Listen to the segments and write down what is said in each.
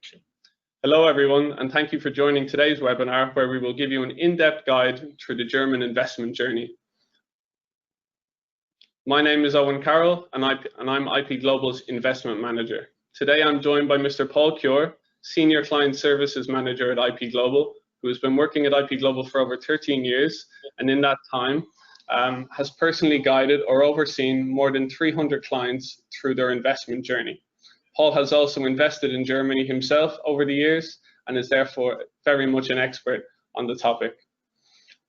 transaction. Hello everyone, and thank you for joining today's webinar where we will give you an in-depth guide through the German investment journey. My name is Owen Carroll and I'm IP Global's Investment Manager. Today I'm joined by Mr. Paul Cure, Senior Client Services Manager at IP Global, who has been working at IP Global for over 13 years and in that time has personally guided or overseen more than 300 clients through their investment journey. Paul has also invested in Germany himself over the years and is therefore very much an expert on the topic.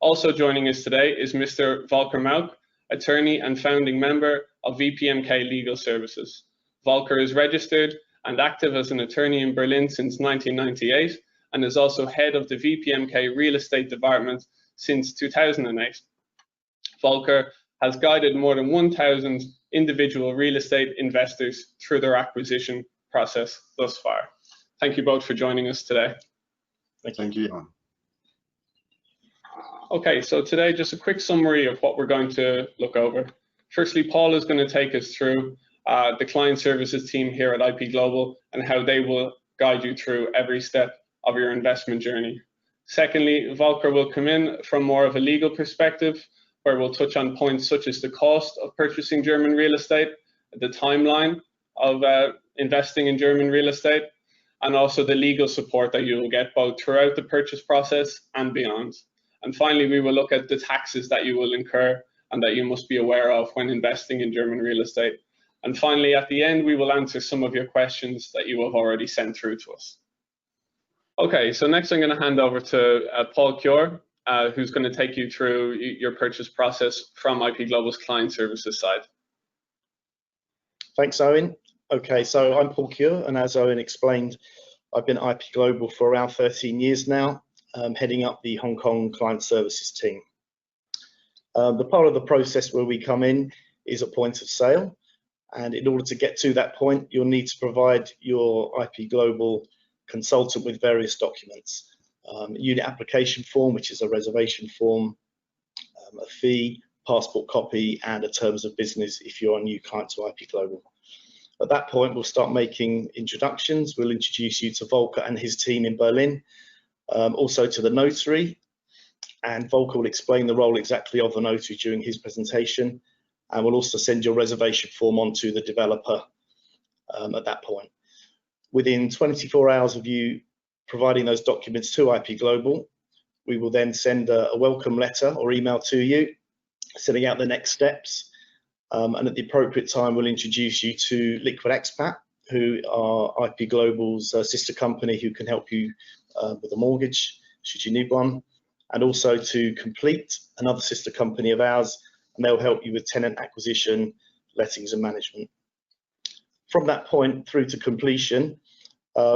Also joining us today is Mr. Volker Mauk, attorney and founding member of VPMK Legal Services. Volker is registered and active as an attorney in Berlin since 1998 and is also head of the VPMK Real Estate Department since 2008. Volker has guided more than 1,000 individual real estate investors through their acquisition process thus far. Thank you both for joining us today. Thank you. Okay, so today just a quick summary of what we're going to look over. Firstly, Paul is going to take us through the client services team here at IP Global and how they will guide you through every step of your investment journey. Secondly, Volker will come in from more of a legal perspective, where we'll touch on points such as the cost of purchasing German real estate, the timeline of investing in German real estate, and also the legal support that you will get both throughout the purchase process and beyond. And finally, we will look at the taxes that you will incur and that you must be aware of when investing in German real estate. And finally, at the end, we will answer some of your questions that you have already sent through to us. Okay, so next I'm going to hand over to Paul Cure, who's going to take you through your purchase process from IP Global's client services side. Thanks, Owen. Okay, so I'm Paul Cure, and as Owen explained, I've been at IP Global for around 13 years now, heading up the Hong Kong client services team. The part of the process where we come in is a point of sale, and in order to get to that point, you'll need to provide your IP Global consultant with various documents. Unit application form, which is a reservation form, a fee, passport copy, and a terms of business if you're a new client to IP Global. At that point, we'll start making introductions. We'll introduce you to Volker and his team in Berlin, also to the notary, and Volker will explain the role exactly of the notary during his presentation, and we'll also send your reservation form on to the developer at that point. Within 24 hours of you providing those documents to IP Global, we will then send a welcome letter or email to you, setting out the next steps, and at the appropriate time we'll introduce you to Liquid Expat, who are IP Global's sister company who can help you with a mortgage should you need one, and also to Complete, another sister company of ours, and they'll help you with tenant acquisition, lettings and management. From that point through to completion,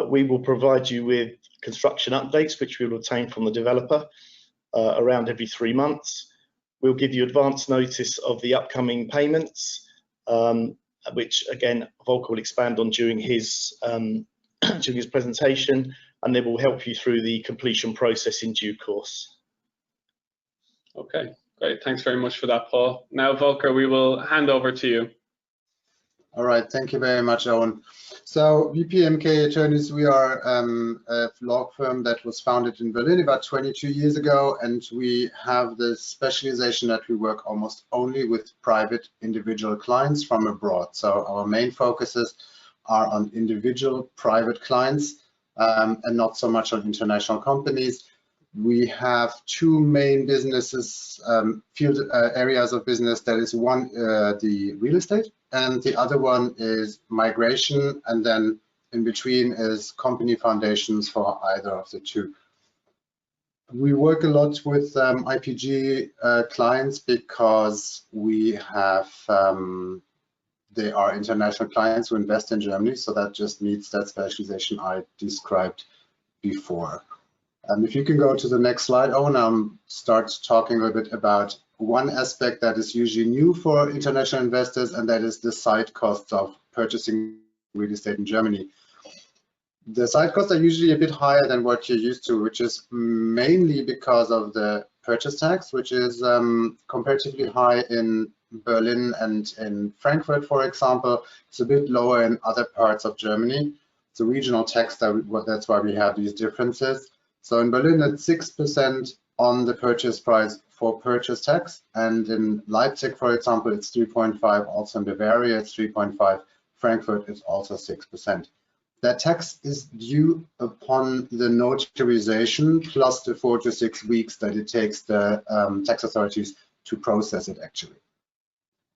we will provide you with construction updates, which we will obtain from the developer around every 3 months. We'll give you advance notice of the upcoming payments, which again Volker will expand on during his presentation, and they will help you through the completion process in due course. Okay, great. Thanks very much for that, Paul. Now, Volker, we will hand over to you. All right, thank you very much, Owen. So VPMK Attorneys, we are a law firm that was founded in Berlin about 22 years ago, and we have the specialization that we work almost only with private individual clients from abroad. So our main focuses are on individual private clients and not so much on international companies. We have two main businesses, field areas of business. That is one, the real estate, and the other one is migration, and then in between is company foundations for either of the two. We work a lot with IPG clients because we have, they are international clients who invest in Germany, so that just meets that specialization I described before. If you can go to the next slide, Owen, start talking a little bit about one aspect that is usually new for international investors, and that is the side costs of purchasing real estate in Germany. The side costs are usually a bit higher than what you're used to, which is mainly because of the purchase tax, which is comparatively high in Berlin and in Frankfurt, for example. It's a bit lower in other parts of Germany. It's a regional tax, that's why we have these differences. So in Berlin, it's 6% on the purchase price for purchase tax, and in Leipzig, for example, it's 3.5. Also in Bavaria, it's 3.5. Frankfurt is also 6%. That tax is due upon the notarization plus the 4 to 6 weeks that it takes the tax authorities to process it actually.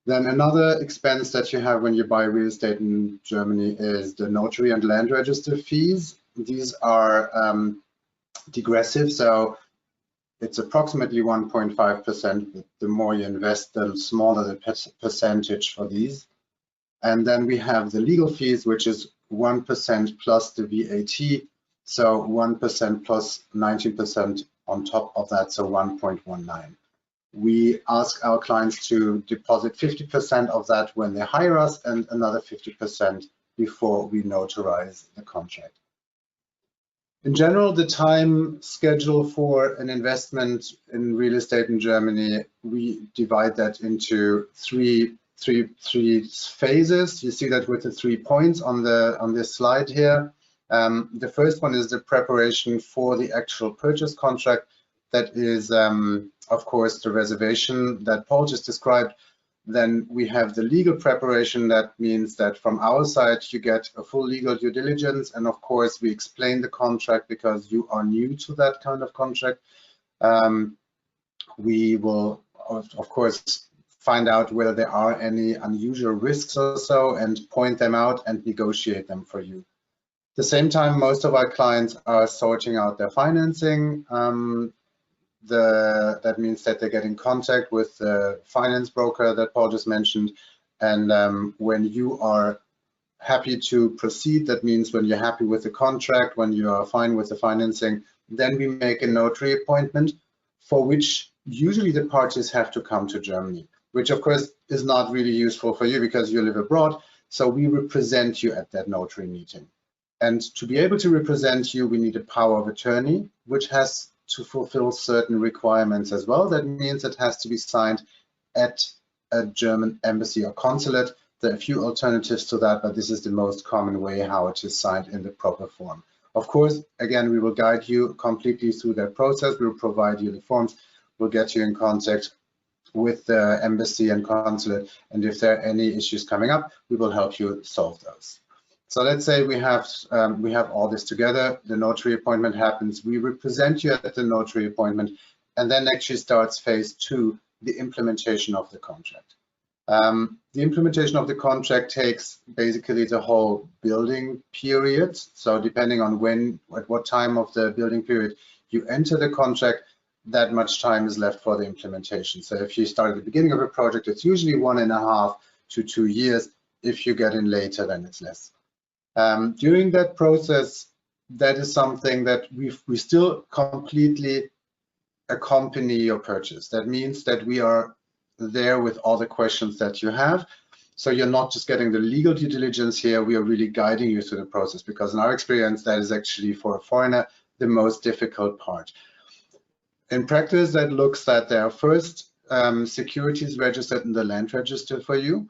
Then another expense that you have when you buy real estate in Germany is the notary and land register fees. These are degressive, so it's approximately 1.5%, but the more you invest, the smaller the percentage for these. And then we have the legal fees, which is 1% plus the VAT, so 1% plus 19% on top of that, so 1.19. We ask our clients to deposit 50% of that when they hire us and another 50% before we notarize the contract. In general, the time schedule for an investment in real estate in Germany, we divide that into three phases. You see that with the 3 points on this slide here. The first one is the preparation for the actual purchase contract. That is, of course, the reservation that Paul just described. Then we have the legal preparation. That means that from our side, you get a full legal due diligence. And of course, we explain the contract because you are new to that kind of contract. We will, of course, find out whether there are any unusual risks or so and point them out and negotiate them for you. At the same time, most of our clients are sorting out their financing. That means that they get in contact with the finance broker that Paul just mentioned. And when you are happy to proceed, that means when you're happy with the contract, when you are fine with the financing, then we make a notary appointment for which usually the parties have to come to Germany, which of course is not really useful for you because you live abroad. So we represent you at that notary meeting. And to be able to represent you, we need a power of attorney, which has to fulfill certain requirements as well. That means it has to be signed at a German embassy or consulate. There are a few alternatives to that, but this is the most common way how it is signed in the proper form. Of course, again, we will guide you completely through that process. We will provide you the forms. We'll get you in contact with the embassy and consulate. And if there are any issues coming up, we will help you solve those. So let's say we have all this together. The notary appointment happens. We represent you at the notary appointment, and then actually starts phase 2, the implementation of the contract. The implementation of the contract takes basically the whole building period. So depending on at what time of the building period you enter the contract, that much time is left for the implementation. So if you start at the beginning of a project, it's usually 1.5 to 2 years. If you get in later, then it's less. During that process, that is something that we still completely accompany your purchase. That means that we are there with all the questions that you have. So you're not just getting the legal due diligence here, we are really guiding you through the process, because in our experience, that is actually for a foreigner, the most difficult part. In practice, that looks that there are first securities registered in the land register for you.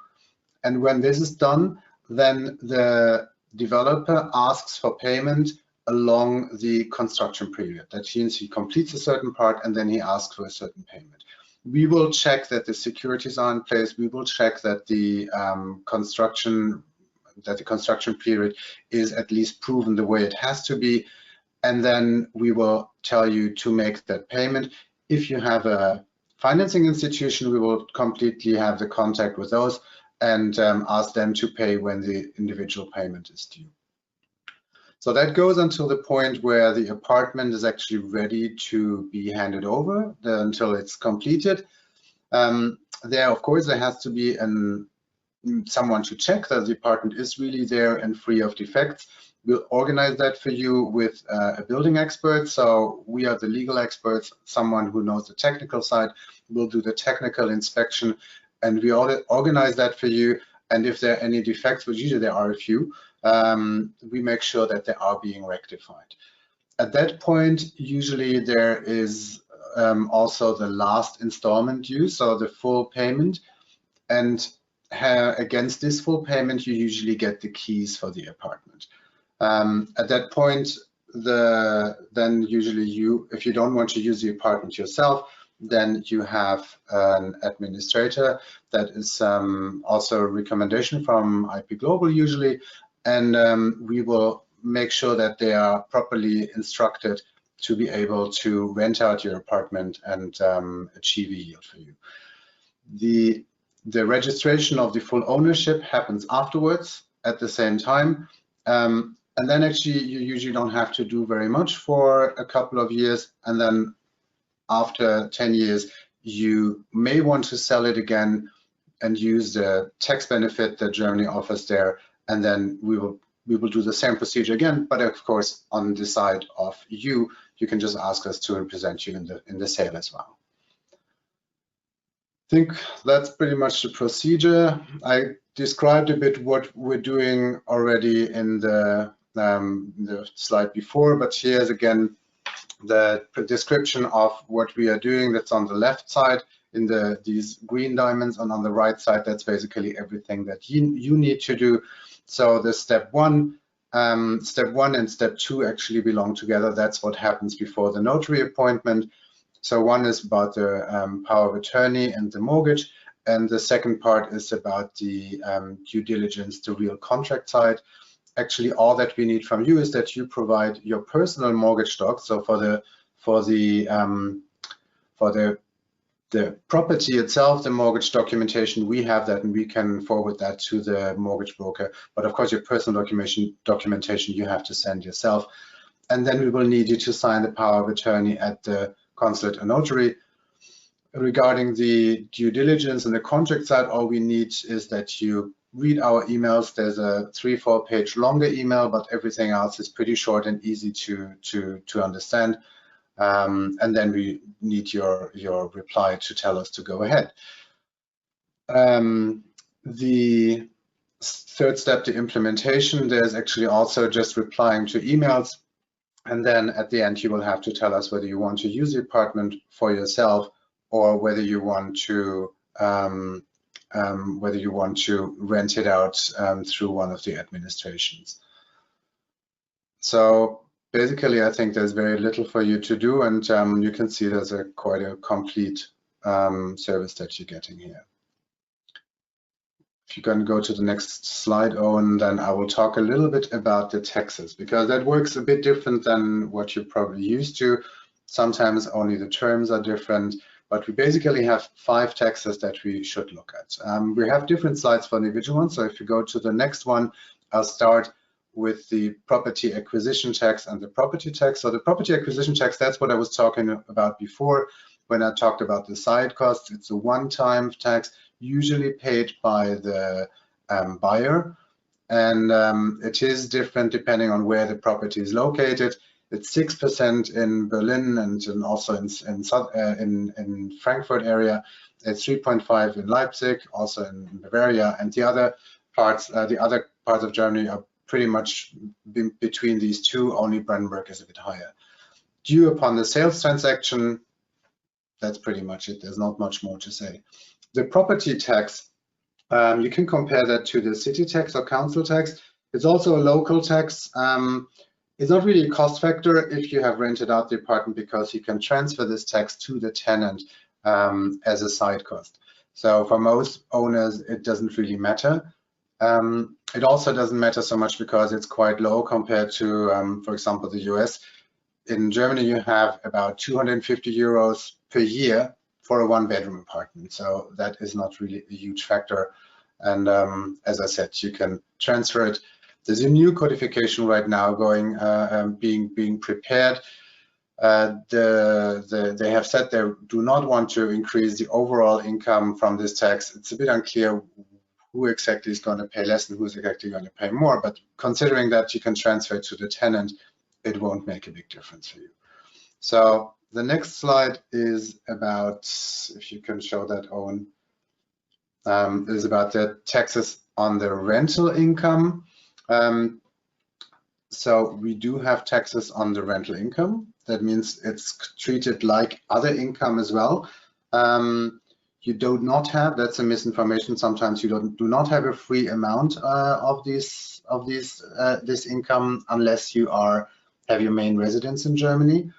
And when this is done, then the developer asks for payment along the construction period. That means he completes a certain part and then he asks for a certain payment. We will check that the securities are in place. We will check that the construction period is at least proven the way it has to be. And then we will tell you to make that payment. If you have a financing institution, we will completely have the contact with those and ask them to pay when the individual payment is due. So that goes until the point where the apartment is actually ready to be handed over until it's completed. There, of course, there has to be someone to check that the apartment is really there and free of defects. We'll organize that for you with a building expert. So we are the legal experts, someone who knows the technical side. We'll do the technical inspection, and we organize that for you. And if there are any defects, which usually there are a few, we make sure that they are being rectified. At that point, usually there is also the last installment due, so the full payment. And against this full payment, you usually get the keys for the apartment. At that point, then usually if you don't want to use the apartment yourself, then you have an administrator. That is also a recommendation from IP Global usually, and we will make sure that they are properly instructed to be able to rent out your apartment and achieve a yield for you. The registration of the full ownership happens afterwards at the same time. And then actually you usually don't have to do very much for a couple of years. And then after 10 years, you may want to sell it again and use the tax benefit that Germany offers there. And then we will do the same procedure again, but of course, on the side of you can just ask us to represent you in the sale as well. I think that's pretty much the procedure. I described a bit what we're doing already in the slide before, but here's again the description of what we are doing. That's on the left side in these green diamonds, and on the right side, that's basically everything that you need to do. So the step one and step two actually belong together. That's what happens before the notary appointment. So one is about the power of attorney and the mortgage, and the second part is about the due diligence, the real contract side. Actually, all that we need from you is that you provide your personal mortgage doc. So for the property itself, the mortgage documentation, we have that and we can forward that to the mortgage broker. But of course, your personal documentation you have to send yourself. And then we will need you to sign the power of attorney at the consulate or notary. Regarding the due diligence and the contract side, all we need is that you read our emails. There's a 3-4 page longer email, but everything else is pretty short and easy to understand. And then we need your reply to tell us to go ahead. The third step, the implementation, there's actually also just replying to emails. And then at the end, you will have to tell us whether you want to use the apartment for yourself or whether you want to rent it out through one of the administrations. So basically, I think there's very little for you to do, and you can see there's quite a complete service that you're getting here. If you can go to the next slide, Owen, then I will talk a little bit about the taxes, because that works a bit different than what you're probably used to. Sometimes only the terms are different, but we basically have 5 taxes that we should look at. We have different slides for individual ones, so if you go to the next one, I'll start with the property acquisition tax and the property tax. So the property acquisition tax, that's what I was talking about before when I talked about the side costs. It's a one-time tax, usually paid by the buyer, and it is different depending on where the property is located. It's 6% in Berlin and also in Frankfurt area. It's 3.5 in Leipzig, also in Bavaria, and the other parts of Germany are pretty much between these two. Only Brandenburg is a bit higher. Due upon the sales transaction, that's pretty much it. There's not much more to say. The property tax, you can compare that to the city tax or council tax. It's also a local tax. It's not really a cost factor if you have rented out the apartment, because you can transfer this tax to the tenant as a side cost. So for most owners, it doesn't really matter. It also doesn't matter so much because it's quite low compared to, for example, the US. In Germany, you have about 250 euros per year for a 1-bedroom apartment. So that is not really a huge factor. And as I said, you can transfer it. There's a new codification right now going, being prepared. They have said they do not want to increase the overall income from this tax. It's a bit unclear who exactly is going to pay less and who's exactly going to pay more. But considering that you can transfer it to the tenant, it won't make a big difference for you. So the next slide is about, if you can show that, Owen, is about the taxes on the rental income. So we do have taxes on the rental income. That means it's treated like other income as well. you do not have, that's a misinformation, sometimes you do not have a free amount of this income unless you have your main residence in Germany.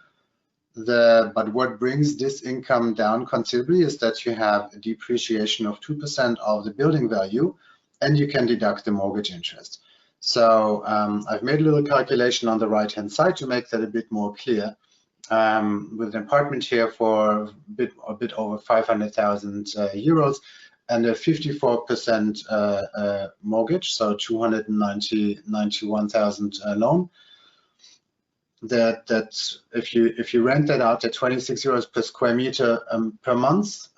But what brings this income down considerably is that you have a depreciation of 2% of the building value, and you can deduct the mortgage interest. So I've made a little calculation on the right-hand side to make that a bit more clear. With an apartment here for a bit over 500,000 euros and a 54% mortgage, so 291,000 loan. That if you rent that out at 26 euros per square meter per month,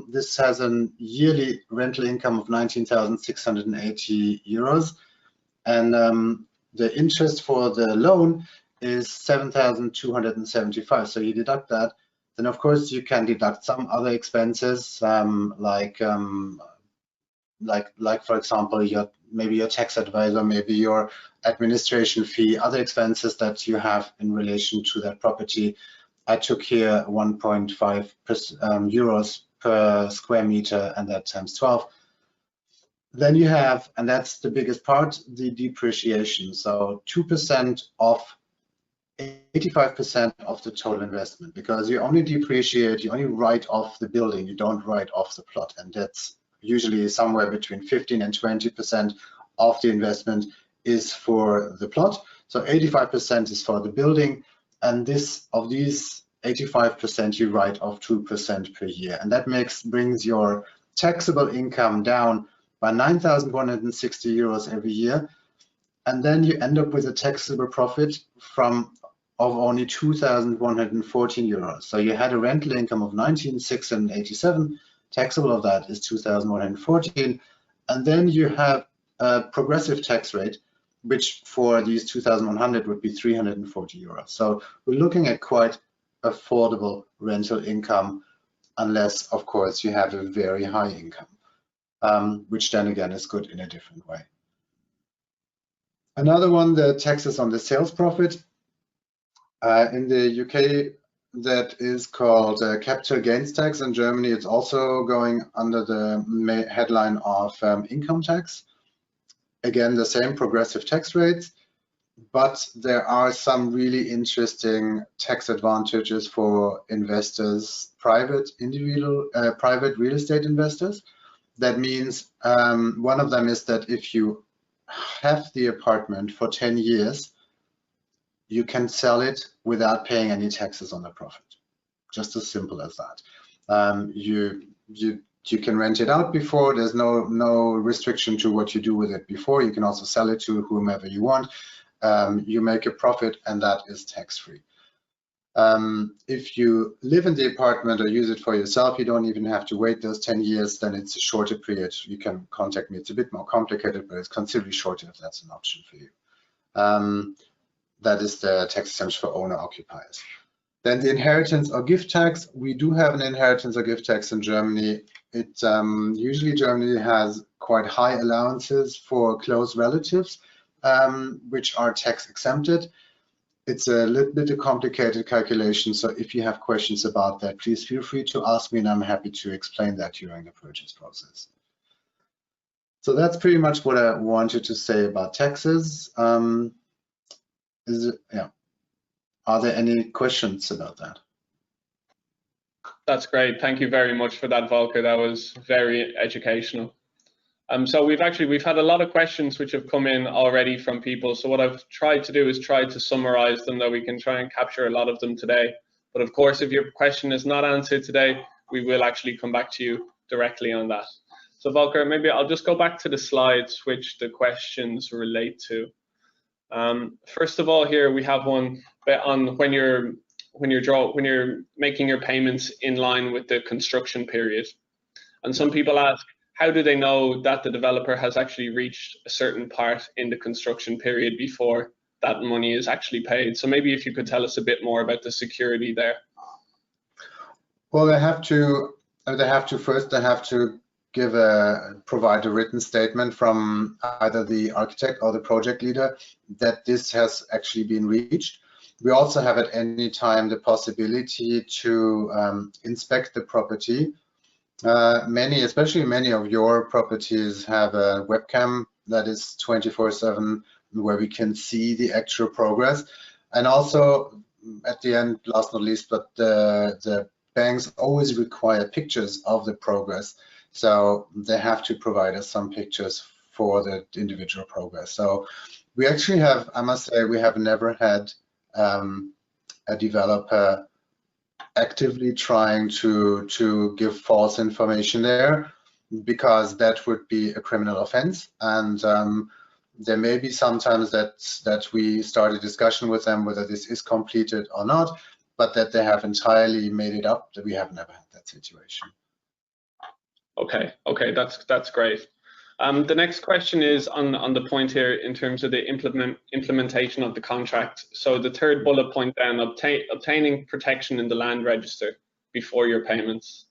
this has a yearly rental income of 19,680 euros, and the interest for the loan is 7,275. So you deduct that, then of course you can deduct some other expenses, like for example maybe your tax advisor, maybe your administration fee, other expenses that you have in relation to that property. I took here 1.5 euros per square meter, and that times 12. Then you have, and that's the biggest part, the depreciation. So 2% of 85% of the total investment, because you only depreciate, you only write off the building, you don't write off the plot, and that's usually somewhere between 15 and 20% of the investment is for the plot. So 85% is for the building, and of these 85% you write off 2% per year, and that brings your taxable income down by 9,160 euros every year, and then you end up with a taxable profit of only 2,114 euros. So you had a rental income of 19,687. Taxable of that is 2,114, and then you have a progressive tax rate, which for these 2,100 would be 340 euros. So we're looking at quite affordable rental income, unless of course you have a very high income, which then again is good in a different way. Another one, the taxes on the sales profit. In the UK, that is called capital gains tax. In Germany, it's also going under the headline of income tax. Again, the same progressive tax rates, but there are some really interesting tax advantages for investors, private real estate investors. That means one of them is that if you have the apartment for 10 years, you can sell it without paying any taxes on the profit. Just as simple as that. You can rent it out before. There's no restriction to what you do with it before. You can also sell it to whomever you want. You make a profit, and that is tax-free. If you live in the apartment or use it for yourself, you don't even have to wait those 10 years. Then it's a shorter period. You can contact me. It's a bit more complicated, but it's considerably shorter if that's an option for you. That is the tax exemption for owner-occupiers. Then the inheritance or gift tax. We do have an inheritance or gift tax in Germany. Usually Germany has quite high allowances for close relatives, which are tax exempted. It's a little bit a complicated calculation, so if you have questions about that, please feel free to ask me, and I'm happy to explain that during the purchase process. So that's pretty much what I wanted to say about taxes. Are there any questions about that? That's great. Thank you very much for that, Volker. That was very educational. So we've had a lot of questions which have come in already from people. So what I've tried to do is try to summarize them, that we can try and capture a lot of them today. But of course, if your question is not answered today, we will actually come back to you directly on that. So Volker, maybe I'll just go back to the slides which the questions relate to. First of all, here we have one on when you're making your payments in line with the construction period. And some people ask, how do they know that the developer has actually reached a certain part in the construction period before that money is actually paid? So maybe if you could tell us a bit more about the security there. Well, they have to provide a written statement from either the architect or the project leader that this has actually been reached. We also have at any time the possibility to inspect the property Especially many of your properties have a webcam that is 24/7, where we can see the actual progress. And also, at the end, last not least, but the banks always require pictures of the progress. So they have to provide us some pictures for the individual progress. So we actually have, I must say, we have never had a developer actively trying to give false information there, because that would be a criminal offense. And there may be sometimes that we start a discussion with them whether this is completed or not, but that they have entirely made it up. That we have never had that situation. Okay, that's great. The next question is on the point here in terms of the implementation of the contract. So the third bullet point down, obtaining protection in the land register before your payments.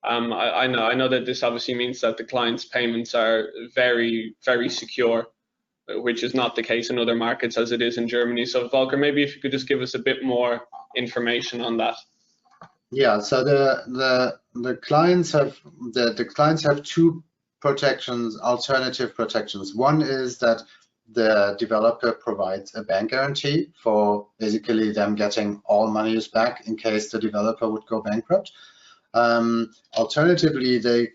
I know that this obviously means that the client's payments are very, very secure, which is not the case in other markets as it is in Germany. So Volker, maybe if you could just give us a bit more information on that. Yeah, so the clients have two protections, alternative protections. One is that the developer provides a bank guarantee for basically them getting all monies back in case the developer would go bankrupt. Alternatively, the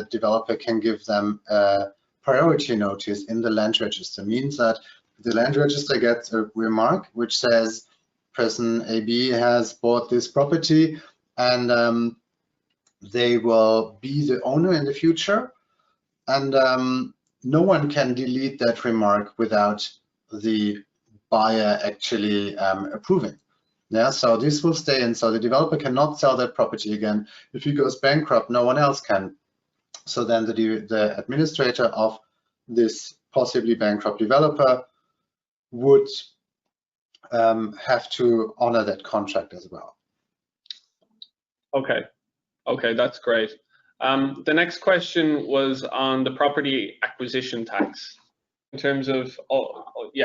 developer can give them a priority notice in the land register. Means that the land register gets a remark which says person AB has bought this property, and they will be the owner in the future, and no one can delete that remark without the buyer actually approving. Yeah, so this will stay in, so the developer cannot sell that property again. If he goes bankrupt, no one else can. So then the administrator of this possibly bankrupt developer would have to honor that contract as well. Okay, that's great. The next question was on the property acquisition tax. In terms of,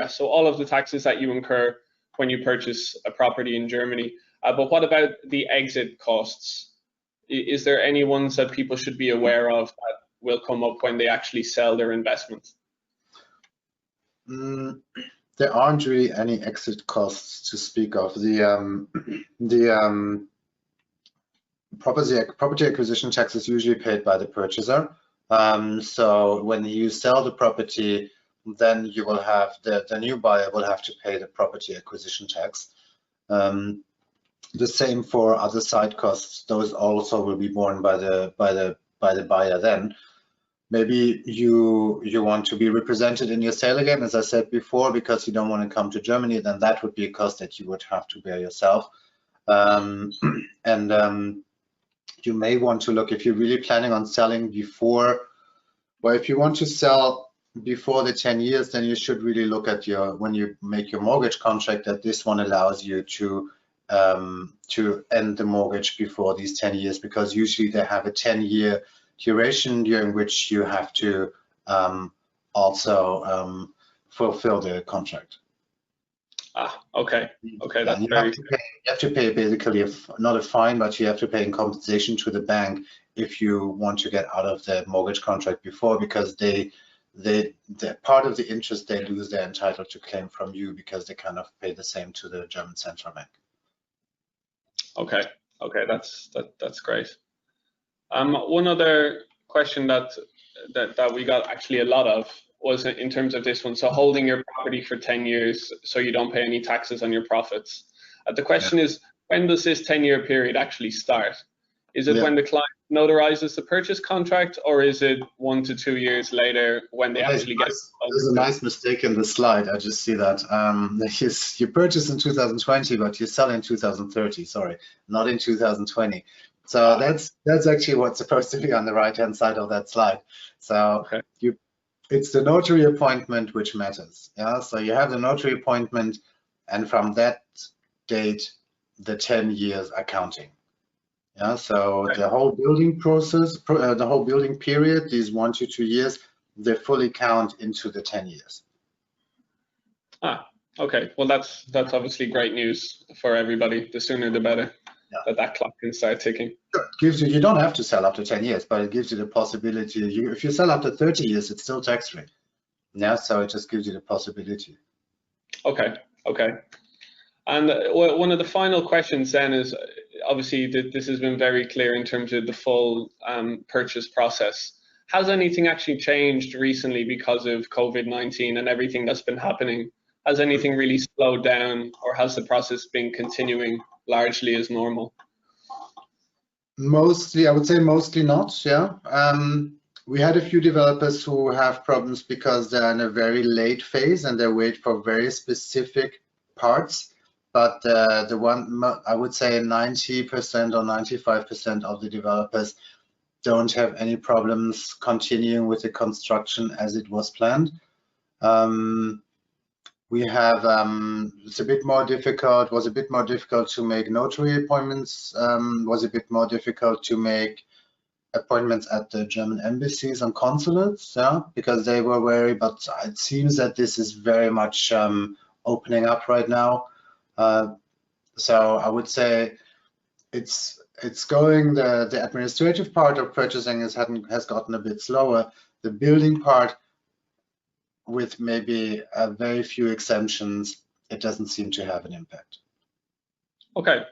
so all of the taxes that you incur when you purchase a property in Germany. But what about the exit costs? Is there any ones that people should be aware of that will come up when they actually sell their investment? There aren't really any exit costs to speak of. The property acquisition tax is usually paid by the purchaser. So when you sell the property, then you will have the new buyer will have to pay the property acquisition tax. The same for other side costs; those also will be borne by the buyer. Then maybe you want to be represented in your sale again, as I said before, because you don't want to come to Germany. Then that would be a cost that you would have to bear yourself. You may want to look, if you're really planning on selling before, well, if you want to sell before the 10 years, then you should really look at when you make your mortgage contract, that this one allows you to end the mortgage before these 10 years, because usually they have a 10-year duration during which you have to also fulfill the contract. Okay, that's very. You have to pay basically not a fine, but you have to pay in compensation to the bank if you want to get out of the mortgage contract before, because the part of the interest they lose, they're entitled to claim from you, because they kind of pay the same to the German central bank. Okay, that's great. One other question that we got actually a lot of was in terms of this one. So holding your property for 10 years so you don't pay any taxes on your profits. The question is, when does this 10-year period actually start? Is it when the client notarizes the purchase contract, or is it 1 to 2 years later when they actually get? There's a nice mistake in the slide. I just see that. You purchase in 2020, but you sell in 2030. Sorry, not in 2020. So that's actually what's supposed to be on the right-hand side of that slide. So it's the notary appointment which matters. Yeah. So you have the notary appointment, and from that date, the 10 years are counting. Yeah. So the whole building process, the whole building period, these 1 to 2 years, they fully count into the 10 years. Okay. Well, that's obviously great news for everybody. The sooner the better. that clock can start ticking. It gives you, you don't have to sell after 10 years, but it gives you the possibility. If you sell after 30 years, it's still tax-free. Yeah, so it just gives you the possibility. Okay. And one of the final questions then is, obviously this has been very clear in terms of the full purchase process. Has anything actually changed recently because of COVID-19 and everything that's been happening? Has anything really slowed down, or has the process been continuing largely as normal? Mostly, I would say mostly not, yeah. We had a few developers who have problems because they're in a very late phase and they wait for very specific parts. But the one, I would say 90% or 95% of the developers don't have any problems continuing with the construction as it was planned. We have, it's a bit more difficult, was a bit more difficult to make notary appointments, was a bit more difficult to make appointments at the German embassies and consulates, yeah, because they were wary, but it seems that this is very much opening up right now. So I would say it's going, the administrative part of purchasing has gotten a bit slower. The building part, with maybe a very few exemptions, it doesn't seem to have an impact. Okay,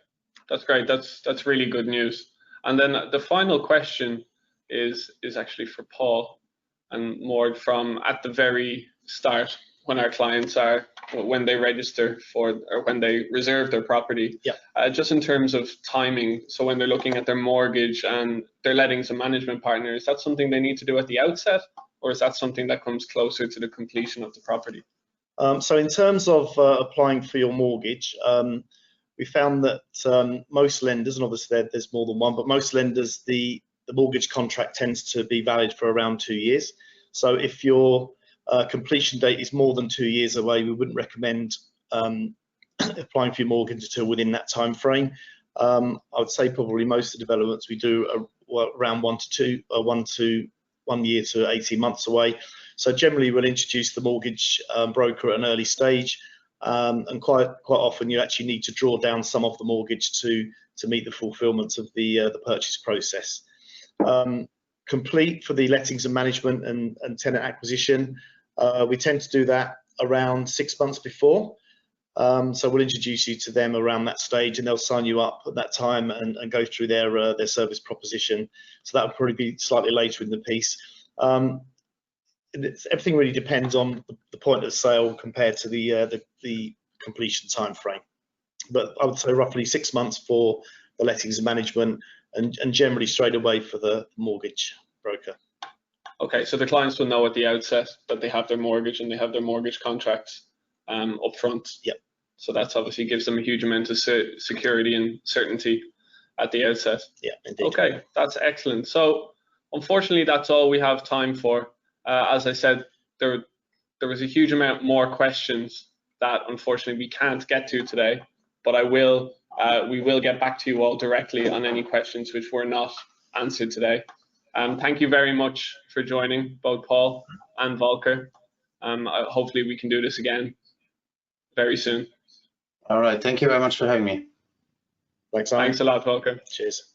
that's great. That's really good news. And then the final question is actually for Paul, and more from at the very start, when our clients are, when they register for, or when they reserve their property. Yeah. Just in terms of timing, so when they're looking at their mortgage and they're letting some management partner, is that something they need to do at the outset, or is that something that comes closer to the completion of the property? So in terms of applying for your mortgage, we found that most lenders, and obviously there's more than one, but most lenders, the mortgage contract tends to be valid for around 2 years. So if your completion date is more than 2 years away, we wouldn't recommend applying for your mortgage until within that time frame. I would say probably most of the developments we do are around 1 year to 18 months away. So generally we'll introduce the mortgage broker at an early stage, and quite often you actually need to draw down some of the mortgage to meet the fulfillment of the purchase process. Complete for the lettings and management and tenant acquisition, we tend to do that around 6 months before. So we'll introduce you to them around that stage, and they'll sign you up at that time and go through their service proposition. So that would probably be slightly later in the piece. Everything really depends on the point of sale compared to the completion time frame. But I would say roughly 6 months for the lettings and management, and generally straight away for the mortgage broker. Okay, so the clients will know at the outset that they have their mortgage and they have their mortgage contracts up front. Yep. So that's obviously gives them a huge amount of security and certainty at the outset. Yeah, indeed. Okay, that's excellent. So unfortunately, that's all we have time for. As I said, there was a huge amount more questions that unfortunately we can't get to today, but we will get back to you all directly on any questions which were not answered today. Thank you very much for joining, both Paul and Volker. Hopefully we can do this again very soon. All right, thank you very much for having me. Thanks a lot, Volker. Cheers.